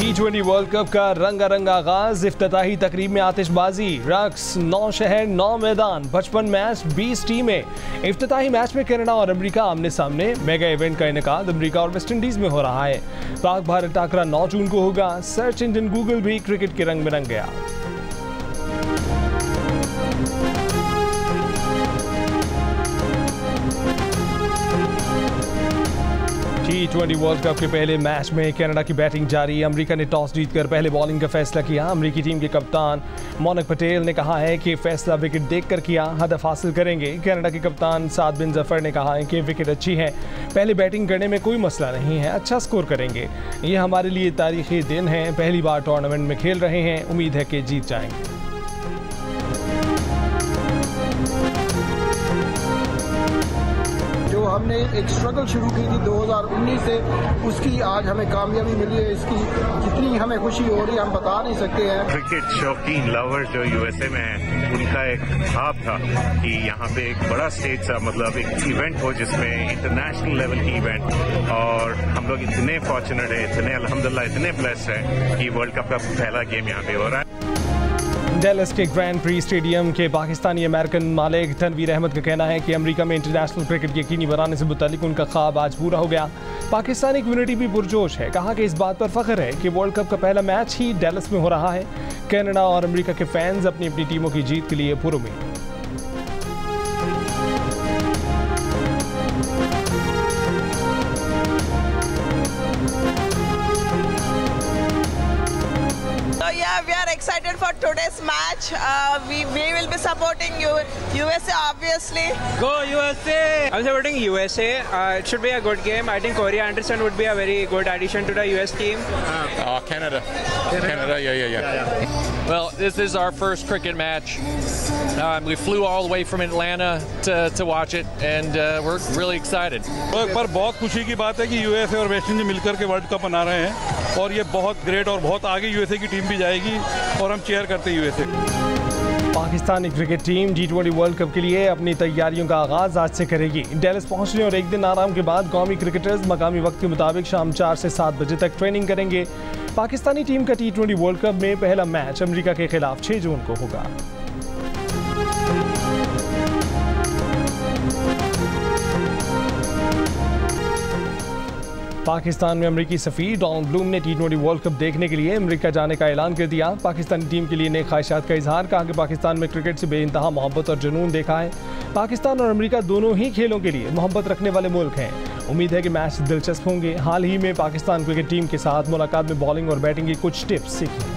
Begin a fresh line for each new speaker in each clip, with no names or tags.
T20 world cup का रंगारंग आगाज, इफ्तिताही तकरीब में आतिशबाजी, रक्स, 9 शहर 9 मैदान, 55 मैच 20 टीमें। इफ्तिताही मैच में कनाडा और अमेरिका आमने सामने। मेगा इवेंट का इनेकाद अमेरिका और वेस्ट इंडीज में हो रहा है। पाक भारत टाकरा 9 जून को होगा। सर्च इंजन गूगल भी क्रिकेट के रंग में रंग गया। T20 वर्ल्ड कप के पहले मैच में कनाडा की बैटिंग जारी। अमेरिका ने टॉस जीतकर पहले बॉलिंग का फैसला किया। अमेरिकी टीम के कप्तान मोनक पटेल ने कहा है कि फैसला विकेट देखकर किया, हदफ हासिल करेंगे। कनाडा के कप्तान साद बिन जफर ने कहा है कि विकेट अच्छी है, पहले बैटिंग करने में कोई मसला नहीं है, अच्छा स्कोर करेंगे। ये हमारे लिए तारीखी दिन है, पहली बार टूर्नामेंट में खेल रहे हैं, उम्मीद है कि जीत जाएंगे।
हमने एक स्ट्रगल शुरू की थी 2019 से, उसकी आज हमें कामयाबी मिली है। इसकी जितनी हमें खुशी हो रही है हम बता नहीं सकते हैं।
क्रिकेट शौकीन लवर जो यूएसए में है, उनका एक ख्वाब था कि यहाँ पे एक बड़ा स्टेज सा, मतलब एक इवेंट हो जिसमें इंटरनेशनल लेवल की इवेंट, और हम लोग इतने फॉर्चुनेट है, इतने अल्हम्दुलिल्लाह इतने ब्लेस्ड है कि वर्ल्ड कप का पहला गेम यहाँ पे हो रहा है।
डेलस के ग्रैंड प्री स्टेडियम के पाकिस्तानी अमेरिकन मालिक तनवीर अहमद का कहना है कि अमेरिका में इंटरनेशनल क्रिकेट यकीनी बनाने से मुतालिक उनका ख्वाब आज पूरा हो गया। पाकिस्तानी कम्युनिटी भी पुरजोश है। कहा कि इस बात पर फख्र है कि वर्ल्ड कप का पहला मैच ही डेलस में हो रहा है। कनाडा और अमेरिका के फैंस अपनी अपनी टीमों की जीत के लिए पुरुम्मीद।
We are excited for today's match. We will be supporting USA obviously.
Go USA! I'm supporting USA. It should be a good game. I think Corey Anderson would be a very good addition to the US team.
Canada, yeah.
Well, this is our first cricket match. We flew all the way from Atlanta to watch it, and we're really excited.
पर बहुत खुशी की बात है कि USA और West Indies मिलकर के वर्ल्ड कप मना रहे हैं, और ये बहुत ग्रेट और बहुत आगे यूएसए की टीम भी जाएगी और हम चेयर करते हैं USA.
Pakistani cricket team T20 world cup के लिए अपनी तैयारियों का आगाज आज से करेगी। डेलस पहुंचने और एक दिन आराम के बाद कौमी क्रिकेटर्स मकामी वक्त के मुताबिक शाम 4 से 7 बजे तक ट्रेनिंग करेंगे। पाकिस्तानी टीम का T20 वर्ल्ड कप में पहला मैच अमेरिका के खिलाफ 6 जून को होगा। पाकिस्तान में अमेरिकी सफ़ीर डोनाल्ड ब्लूम ने T20 वर्ल्ड कप देखने के लिए अमेरिका जाने का ऐलान कर दिया। पाकिस्तानी टीम के लिए नए ख्वाहिशात का इजहार। कहा कि पाकिस्तान में क्रिकेट से बेइंतहा मोहब्बत और जुनून देखा है। पाकिस्तान और अमेरिका दोनों ही खेलों के लिए मोहब्बत रखने वाले मुल्क हैं। उम्मीद है कि मैच दिलचस्प होंगे। हाल ही में पाकिस्तान क्रिकेट टीम के साथ मुलाकात में बॉलिंग और बैटिंग की कुछ टिप्स सीखी।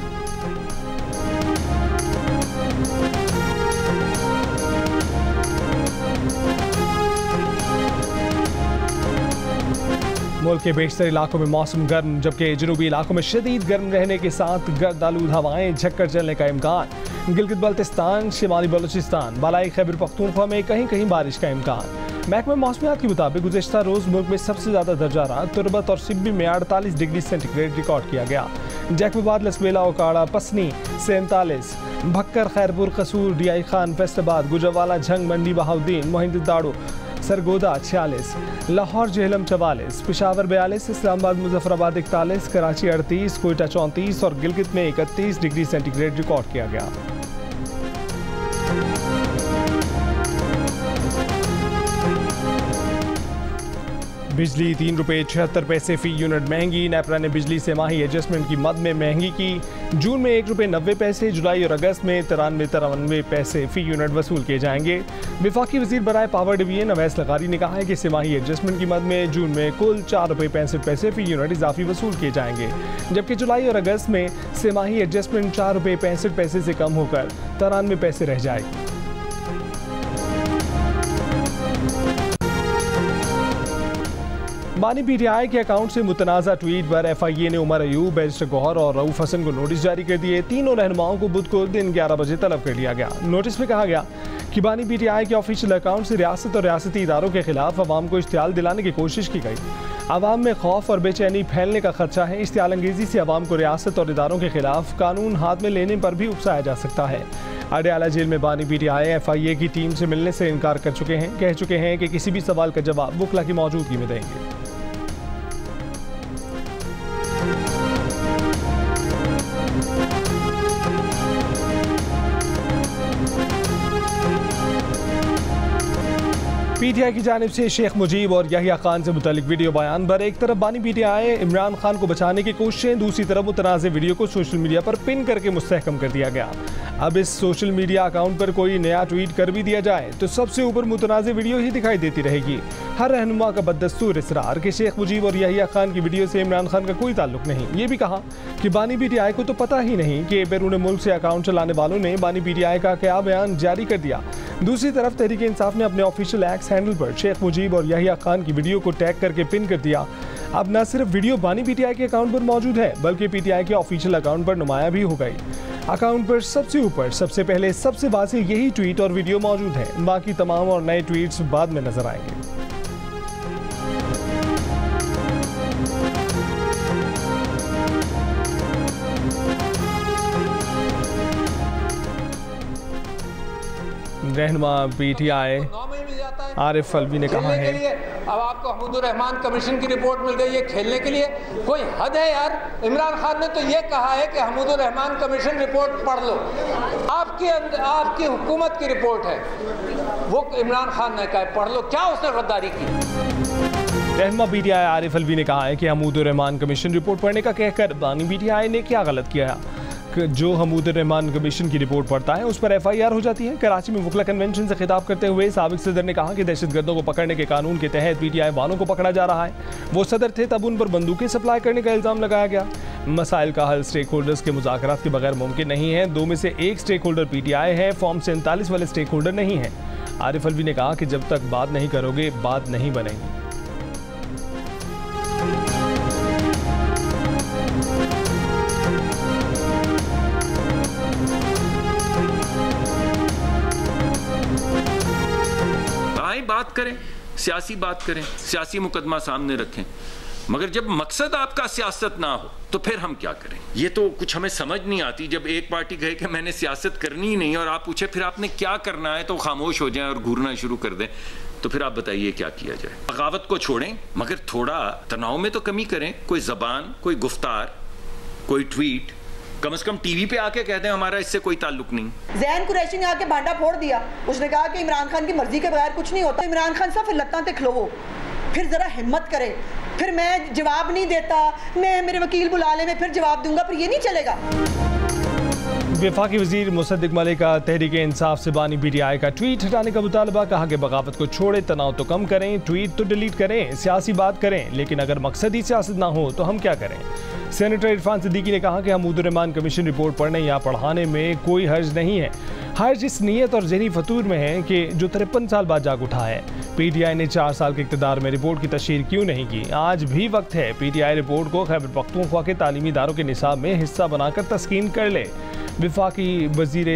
मुल्क के बेशतर इलाकों में मौसम गर्म, जबकि जनूबी इलाकों में शदीद गर्म रहने के साथ गर्द आलूद हवाएं, झक्कर चलने का इम्कान। गिलगित बल्तिस्तान, शिमाली बलूचिस्तान, बालाई खैबर पख्तूनख्वा में कहीं कहीं बारिश का इम्कान। महकमा मौसमियात के मुताबिक गुज़श्ता रोज़ मुल्क में सबसे ज़्यादा दर्जा रात तुरबत और सिब्बी में 48 डिग्री सेंटीग्रेड रिकॉर्ड किया गया। जैकबाबाद, लसबेला, ओकाड़ा, पसनी 47, भक्कर, खैरपुर, कसूर, डियाई खान, फैसलाबाद, गुजरवाला, झंग, मंडी, बहाउद्दीन, मोहिंदाड़ो, सरगोदा 46, लाहौर जेहलम 44, पिशावर 42, इस्लामाबाद मुजफ्फराबाद 41, कराची 38, कोयटा 34 और गिलगित में 31 डिग्री सेंटीग्रेड रिकॉर्ड किया गया। बिजली 3 रुपये 76 पैसे फी यूनिट महंगी। नेपरा ने बिजली से माही एडजस्टमेंट की मद में महंगी की। जून में 1 रुपये 90 पैसे, जुलाई और अगस्त में 93 पैसे फी यूनिट वसूल किए जाएंगे। वफाकी वजीर बराए पावर डिवीजन अवैस लगारी ने कहा है कि सेमाही एडजस्टमेंट की मद में जून में कुल 4 रुपये 65 पैसे फी यूनिट इजाफी वसूल किए जाएंगे, जबकि जुलाई और अगस्त में सेमाही एडजस्टमेंट 4 रुपये 65 पैसे से कम होकर 93 पैसे रह जाएगी। बानी पीटीआई के अकाउंट से मुतनाज़ा ट्वीट पर FIA ने उमर अयूब, बैरिस्टर गौहर और रऊफ हसन को नोटिस जारी कर दिए। तीनों रहनुमाओं को बुध को दिन 11 बजे तलब कर लिया गया। नोटिस में कहा गया कि बानी पीटीआई के ऑफिशियल अकाउंट से रियासत और रियासती इदारों के खिलाफ अवाम को इश्तियाल दिलाने की कोशिश की गई। अवाम में खौफ और बेचैनी फैलने का खदशा है। इश्तियाल अंगेजी से अवाम को रियासत और इदारों के खिलाफ कानून हाथ में लेने पर भी उकसाया जा सकता है। अडयाला जेल में बानी पीटीआई FIA की टीम से मिलने से इनकार कर चुके हैं। कह चुके हैं कि किसी भी सवाल का जवाब वकला की मौजूदगी में देंगे। पीटीआई की जानिब से शेख मुजीब और यहिया खान से मुतालिक वीडियो बयान पर एक तरफ बानी पीटीआई इमरान खान को बचाने की कोशिशें, दूसरी तरफ मुतनाज़ वीडियो को सोशल मीडिया पर पिन करके मुस्तहकम कर दिया गया। अब इस सोशल मीडिया अकाउंट पर कोई नया ट्वीट कर भी दिया जाए तो सबसे ऊपर मुतनाज़ वीडियो ही दिखाई देती रहेगी। हर रहनुमा का बददस्तूर इसरार कि शेख मुजीब और यहिया खान की वीडियो से इमरान खान का कोई ताल्लुक नहीं। ये भी कहा कि बानी पीटीआई को तो पता ही नहीं कि बैरून मुल्क से अकाउंट चलाने वालों ने बानी पीटीआई का क्या बयान जारी कर दिया। दूसरी तरफ तहरीक इंसाफ ने अपने ऑफिशियल एक्स हैंडल पर शेख मुजीब और यहिया खान की वीडियो को टैग करके पिन कर दिया। अब न सिर्फ वीडियो बानी पीटीआई के अकाउंट पर मौजूद है बल्कि पीटीआई के ऑफिशियल अकाउंट पर नुमाया भी हो गई। अकाउंट पर सबसे ऊपर, सबसे पहले, सबसे वाज़ेह यही ट्वीट और वीडियो मौजूद है। बाकी तमाम और नए ट्वीट्स बाद में नजर आएंगे। रहनुमा पीटीआई आरिफ अलवी ने कहा है
अब आपको महमूदुर रहमान कमीशन की रिपोर्ट मिल गई है खेलने के लिए, कोई हद है यार। इमरान खान ने तो ये कहा है कि महमूदुर रहमान कमीशन रिपोर्ट पढ़ लो, आपकी हुकूमत की रिपोर्ट है, वो इमरान खान ने कहा पढ़ लो। क्या उसने गद्दारी की?
रहनुमा पीटीआई आरिफ अलवी ने कहा है कि महमूदुर रहमान कमीशन रिपोर्ट पढ़ने का कहकर बानी पीटीआई ने क्या गलत किया? जो महमूदुर रहमान कमीशन की रिपोर्ट पढ़ता है उस पर FIR हो जाती है। कराची में वकला कन्वेंशन से खिताब करते हुए साबिक सदर ने कहा कि दहशतगर्दों को पकड़ने के कानून के तहत पीटीआई वालों को पकड़ा जा रहा है। वो सदर थे तब उन पर बंदूकें सप्लाई करने का इल्ज़ाम लगाया गया। मसाइल का हल स्टेक होल्डर्स के मुज़ाकरात के बगैर मुमकिन नहीं है। दो में से एक स्टेक होल्डर पीटीआई है, फॉर्म 47 वाले स्टेक होल्डर नहीं है। आरिफ अलवी ने कहा कि जब तक बात नहीं करोगे बात नहीं बनेगी।
बात करें, सियासी बात करें, सियासी मुकदमा सामने रखें, मगर जब मकसद आपका सियासत ना हो तो फिर हम क्या करें? ये तो कुछ हमें समझ नहीं आती। जब एक पार्टी कहे कि मैंने सियासत करनी ही नहीं और आप पूछे फिर आपने क्या करना है तो खामोश हो जाएं और घूरना शुरू कर दें, तो फिर आप बताइए क्या किया जाए? बगावत को छोड़ें मगर थोड़ा तनाव में तो कमी करें। कोई जबान, कोई गुफ्तार, कोई ट्वीट, कम से कम टीवी पे आके कहते हैं हमारा इससे कोई ताल्लुक नहीं।
ज़ैन कुरैशी ने आके भांडा फोड़ दिया। उसने कहा कि इमरान खान की मर्जी के बगैर कुछ नहीं होता। इमरान खान साहब फिर लत्तां ते खलो, फिर जरा हिम्मत करे, फिर मैं जवाब नहीं देता, मैं मेरे वकील बुला ले, मैं फिर जवाब दूंगा, फिर ये नहीं चलेगा।
वफाकी वजीर मुसद्दिक मलिक का तहरीक इंसाफ से बानी पीटीआई का ट्वीट हटाने का मुतालबा। कहा कि बगावत को छोड़े, तनाव तो कम करें, ट्वीट तो डिलीट करें, सियासी बात करें, लेकिन अगर मकसदी सियासत ना हो तो हम क्या करें? सेनेटर इरफान सिद्दीकी ने कहा कि महमूदुर रहमान कमीशन रिपोर्ट पढ़ने या पढ़ाने में कोई हर्ज नहीं है। हर्ज इस नीयत और ज़हनी फतूर में है कि जो 53 साल बाद जाग उठा है। पीटीआई ने 4 साल के इक़्तिदार में रिपोर्ट की तशहीर क्यों नहीं की? आज भी वक्त है। पीटीआई रिपोर्ट को खैबर पख्तूनख्वा के तालीमी इदारों के निसाब में हिस्सा बनाकर तस्कीन कर ले। वफाकी वज़ीर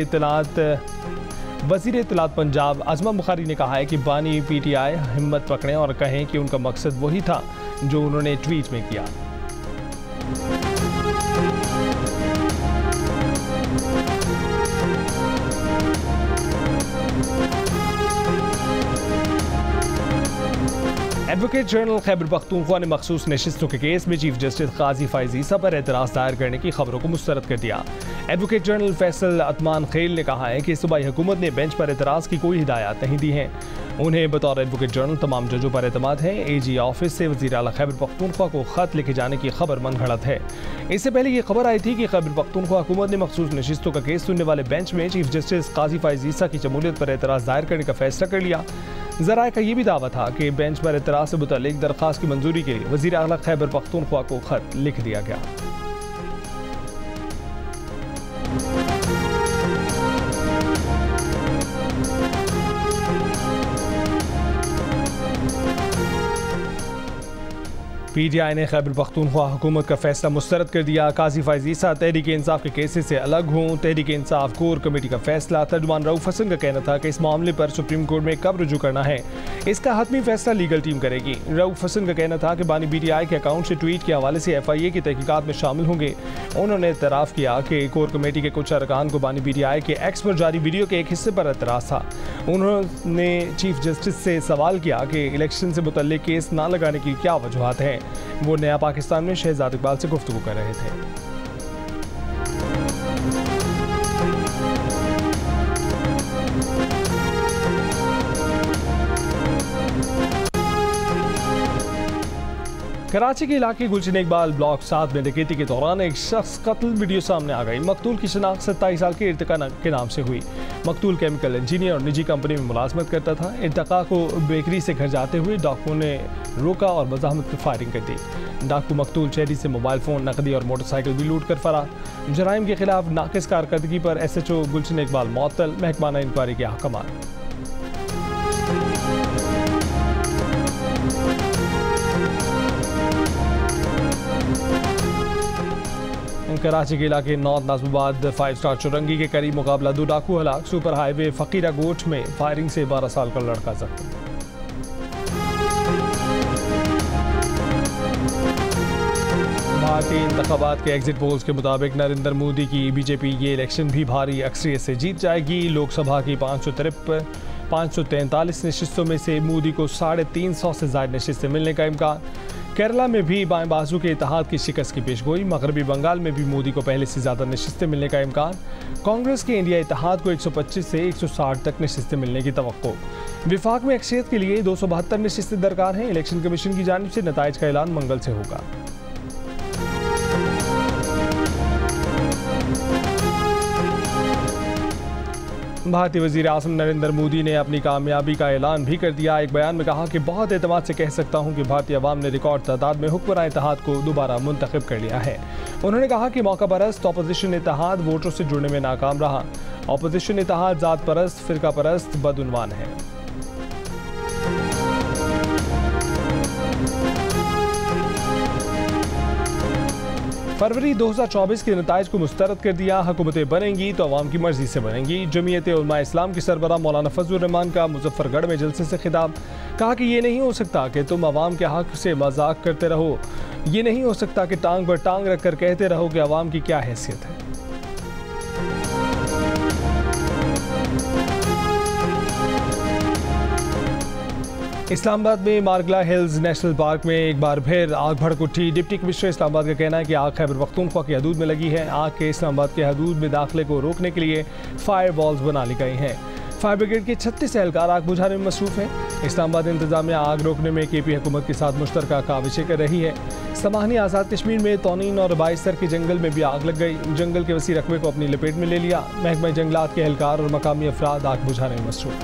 इत्तलात पंजाब अज़मा बुखारी ने कहा है कि बानी पीटीआई हिम्मत पकड़ें और कहें कि उनका मकसद वही था जो उन्होंने ट्वीट में किया। एडवोकेट जनरल खैबर पख्तूनख्वा ने मखसूस नशिस्तों के केस में चीफ जस्टिस काजी फाइज ईसा पर एतराज़ दायर करने की खबरों को मुस्तरद कर दिया। एडवोकेट जनरल फैसल अतमान खेल ने कहा है कि सूबाई हुकूमत ने बेंच पर एतराज़ की कोई हिदायत नहीं दी है। उन्हें बतौर एडवोकेट जनरल तमाम जजों पर एतमाद है। AG ऑफिस से वज़ीर आला खैबर पख्तूनख्वा को खत लिखे जाने की खबर मनगढ़ंत है। इससे पहले ये खबर आई थी कि खैबर पख्तूनख्वा हुकूमत ने मखसूस नशिस्तों का केस सुनने वाले बेंच में चीफ जस्टिस काजी फाइज ईसा की शमूलियत पर एतराज़ दायर करने का फैसला कर लिया। ज़राए का ये भी दावा था कि बेंच पर एतराज़ से मुतल्लिक दरख्वास्त की मंजूरी के लिए वज़ीर आला खैबर पख्तूनख्वा को खत लिख दिया गया। पीटीआई ने खैबर पख्तूनख्वा हुकूमत का फैसला मुस्तरद कर दिया। काजी फाइज ईसा तहरीक इंसाफ के केसेस से अलग हों। तहरीक इंसाफ कोर कमेटी का फैसला। तर्जुमान रऊफ हसन का कहना था कि इस मामले पर सुप्रीम कोर्ट में कब रुजू करना है, इसका हतमी फैसला लीगल टीम करेगी। रऊफ हसन का कहना था कि बानी पीटीआई के अकाउंट से ट्वीट के हवाले से FIA की तहकीकात में शामिल होंगे। उन्होंने इतराफ़ किया कि कोर कमेटी के कुछ अरकान को बानी पीटीआई के एक्स पर जारी वीडियो के एक हिस्से पर एतराज़ था। उन्होंने चीफ जस्टिस से सवाल किया कि इलेक्शन से मुतल्लिक केस ना लगाने की क्या वजूहात हैं। वो नया पाकिस्तान में शहजाद इकबाल से गुफ्तगू कर रहे थे। कराची के इलाके गुलशन इकबाल ब्लॉक 7 में डकैती के दौरान एक शख्स कत्ल वीडियो सामने आ गई। मकतूल की शनाख्त 27 साल के इर्तिका के नाम से हुई। मकतूल केमिकल इंजीनियर और निजी कंपनी में मुलाजमत करता था। इर्तिका को बेकरी से घर जाते हुए डाकुओं ने रोका और मज़ाहमत में फायरिंग कर दी। डाकू मकतूल शहरी से मोबाइल फ़ोन, नकदी और मोटरसाइकिल भी लूट कर फरार। जराइम के खिलाफ नाकिस कारकर्दगी पर SHO गुलशन इकबाल मअतल, महकमाना इंक्वायरी के अहकाम। कराची के इलाके नॉर्थ नाज़िमाबाद 5 स्टार चुरंगी के करीब मुकाबला, 2 डाकू हलाक। सुपर हाईवे फकीरा गोठ में फायरिंग से 12 साल का लड़का जख्मी। भारतीय इंतखाबात के एग्जिट पोल्स के मुताबिक नरेंद्र मोदी की बीजेपी ये इलेक्शन भी भारी अक्सरियत से जीत जाएगी। लोकसभा की 543 नशिस्तों में से मोदी को 350 से ज़ायद नशिस्तें मिलने का इम्कान। केरला में भी बाएं बाजू के इत्तेहाद की शिकस्त की पेशगोई। मगरबी बंगाल में भी मोदी को पहले से ज़्यादा नशिस्तें मिलने का इम्कान। कांग्रेस के इंडिया इत्तेहाद को 125 से 160 तक नशिस्तें मिलने की तवक्को। विफाक में अक्सरियत के लिए 272 नशिस्तें दरकार हैं। इलेक्शन कमीशन की जानिब से नताइज का ऐलान मंगल से होगा। भारतीय वज़ीर आज़म नरेंद्र मोदी ने अपनी कामयाबी का ऐलान भी कर दिया। एक बयान में कहा कि बहुत एतमाद से कह सकता हूं कि भारतीय अवाम ने रिकॉर्ड तादाद में हुक्मरान इत्तेहाद को दोबारा मुंतखब कर लिया है। उन्होंने कहा कि मौका परस्त अपोजिशन इत्तेहाद वोटरों से जुड़ने में नाकाम रहा। अपोजिशन इत्तेहाद ज़ात परस्त, फ़िरका परस्त, बदउनवान है। फरवरी 2024 के नताइज को मुस्तरद कर दिया। हुकूमतें बनेंगी तो अवाम की मर्जी से बनेंगी। जमीयत उलमा इस्लाम की सरबराह मौलाना फजलुर रहमान का मुजफ्फरगढ़ में जलसे से खिताब। कहा कि ये नहीं हो सकता कि तुम अवाम के हक से मजाक करते रहो। ये नहीं हो सकता कि टांग पर टांग रख कर कहते रहो कि अवाम की क्या हैसियत है। इस्लामाबाद में मारगला हिल्स नेशनल पार्क में एक बार फिर आग भड़क उठी। डिप्टी कमिश्नर इस्लामाबाद का कहना है कि आग खैबर पख्तूनख्वा की हदूद में लगी है। आग के इस्लामाबाद के हदूद में दाखिले को रोकने के लिए फायर वॉल्स बना ली गई हैं। फायर ब्रिगेड के 36 एहलकार आग बुझाने में मसरूफ हैं। इस्लामाबाद इंतजामिया आग रोकने में KP हुकूमत के साथ मुश्तरका काविशें कर रही है। समाहनी आज़ाद कश्मीर में तौनीन और 22 सर के जंगल में भी आग लग गई। जंगल के वसी रकबे को अपनी लपेट में ले लिया। महकमा जंगलात के एहलकार और मकामी अफराद आग बुझाने में मसरूफ।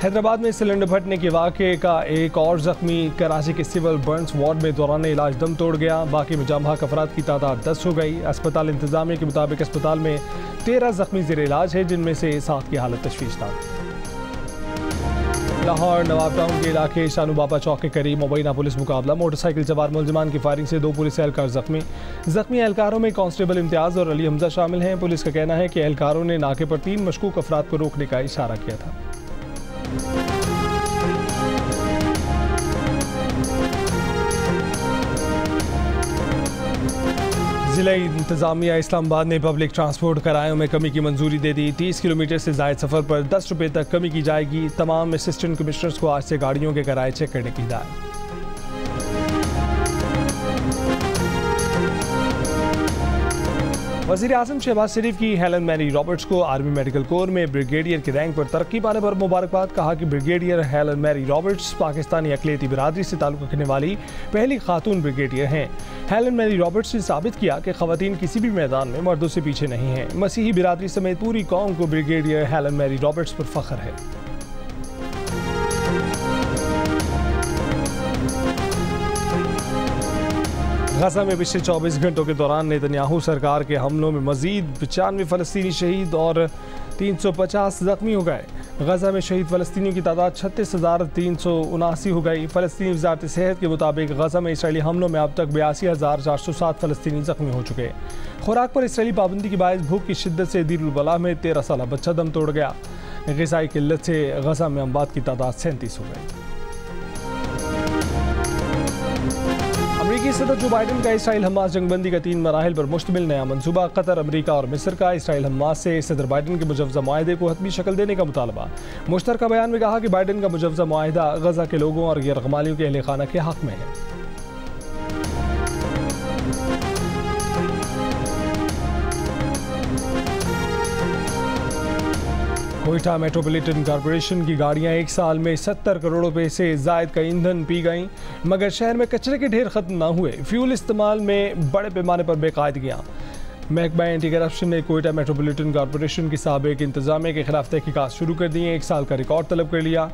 हैदराबाद में सिलेंडर फटने के वाक़े का एक और जख्मी कराची के सिविल बर्न्स वार्ड में दौरान इलाज दम तोड़ गया। बाकी में जामहाक अफराद की तादाद 10 हो गई। अस्पताल इंतजामिया के मुताबिक अस्पताल में 13 जख्मी ज़ेर इलाज है, जिनमें से 7 की हालत तशवीशनाक। लाहौर नवाब टाउन के इलाके शानू बाबा चौक के करीब मुबैना पुलिस मुकाबला। मोटरसाइकिल सवार मुलजिमान की फायरिंग से 2 पुलिस एहलकार जख्मी। जख्मी एहलकारों में कांस्टेबल इम्तियाज़ और अली हमजा शामिल हैं। पुलिस का कहना है कि एहलकारों ने नाके पर 3 मशकूक अफराद को रोकने का इशारा किया था। ज़िला इंतज़ामिया इस्लामाबाद ने पब्लिक ट्रांसपोर्ट किरायों में कमी की मंजूरी दे दी। 30 किलोमीटर से ज़ायद सफ़र पर 10 रुपये तक कमी की जाएगी। तमाम असिस्टेंट कमिश्नर्स को आज से गाड़ियों के किराए चेक करने की हिदायत। वज़ीर आज़म शहबाज शरीफ की हेलन मैरी रॉबर्ट्स को आर्मी मेडिकल कोर में ब्रिगेडियर के रैंक पर तरक्की पाने पर मुबारकबाद। कहा कि ब्रिगेडियर हेलन मैरी रॉबर्ट्स पाकिस्तानी अक़लियती बिरादरी से ताल्लुक़ रखने वाली पहली खातून ब्रिगेडियर हैं। हेलन मैरी रॉबर्ट्स ने साबित किया कि ख़वातीन किसी भी मैदान में मर्दों से पीछे नहीं हैं। मसीही बिरादरी समेत पूरी कौम को ब्रिगेडियर हेलन मैरी रॉबर्ट्स पर फ़ख्र है। गजा में पिछले 24 घंटों के दौरान नेतन्याहू सरकार के हमलों में मजीद 95 फ़लस्तीनी शहीद और 350 जख्मी हो गए। गजा में शहीद फ़लस्तीनियों की तादाद 36,379 हो गई। फ़लस्तीनी वज़ारत सेहत के मुताबिक गजा में इसराइली हमलों में अब तक 82,407 फ़लस्तीनी जख्मी हो चुके। खुराक पर इसराइली पाबंदी के बायस भूख की शिद्दत से दीर उल बला में 13 साला बच्चा दम तोड़ गया। ग़िज़ाई किल्लत से गजा में अमवात की तादाद 37 हो गई। अमेरिकी सदर जो बाइडन का इसराइल हमास जंगबंदी का 3 मराहिल पर मुश्तमिल नया मंसूबा। कतर, अमेरिका और मिस्र का इसराइल हमास से सदर बाइडन के मुजव्वज़ा मुआहदे को हतमी शक्ल देने का मुतालबा। मुश्तरका बयान में कहा कि बाइडन का मुजव्वज़ा मुआहदा गजा के लोगों और गैरगमालियों के अहले खाना के हक में है। कोयटा मेट्रोपॉलिटन कॉरपोरेशन की गाड़ियां एक साल में 70 करोड़ रुपए से जायद का ईंधन पी गईं, मगर शहर में कचरे के ढेर खत्म ना हुए। फ्यूल इस्तेमाल में बड़े पैमाने पर बेकायदगियां। महकमा एंटी करप्शन ने कोयटा मेट्रोपॉलिटन कॉरपोरेशन की साबिक इंतजामिया के खिलाफ तहकीकात शुरू कर दी हैं। एक साल का रिकॉर्ड तलब कर लिया।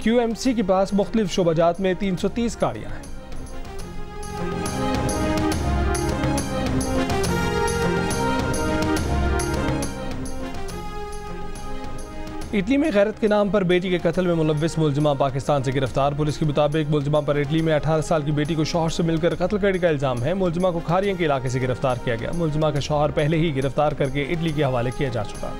QMC के पास मुख्तलिफ शोबाजात में 330 गाड़ियां हैं। इटली में गैरत के नाम पर बेटी के कत्ल में मुलव्विस मुलजिमा पाकिस्तान से गिरफ्तार। पुलिस के मुताबिक मुलजिमा पर इटली में 18 साल की बेटी को शौहर से मिलकर कत्ल करने का इल्जाम है। मुलजिमा को खारियां के इलाके से गिरफ्तार किया गया। मुलजिमा का शौहर पहले ही गिरफ्तार करके इटली के हवाले किया जा चुका।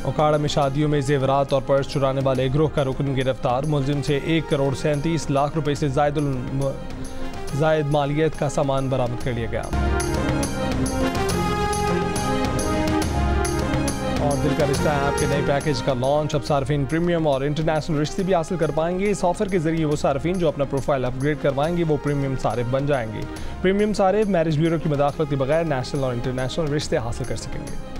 ओकाड़ा में शादियों में जेवरात और पर्स चुराने वाले गिरोह का रुकन गिरफ्तार। मुलजिम से 1 करोड़ 37 लाख रुपए से जायद मालियत का सामान बरामद कर लिया गया। और दिल का रिश्ता ऐप के नए पैकेज का लॉन्च। अब सार्फिन प्रीमियम और इंटरनेशनल रिश्ते भी हासिल कर पाएंगे। इस ऑफर के जरिए वो सार्फिन जो अपना प्रोफाइल अपग्रेड करवाएंगे वो प्रीमियम सारिफ बन जाएंगे। प्रीमियम सारिफ मैरिज ब्यूरो की मदाखलत के बगैर नेशनल और इंटरनेशनल रिश्ते हासिल कर सकेंगे।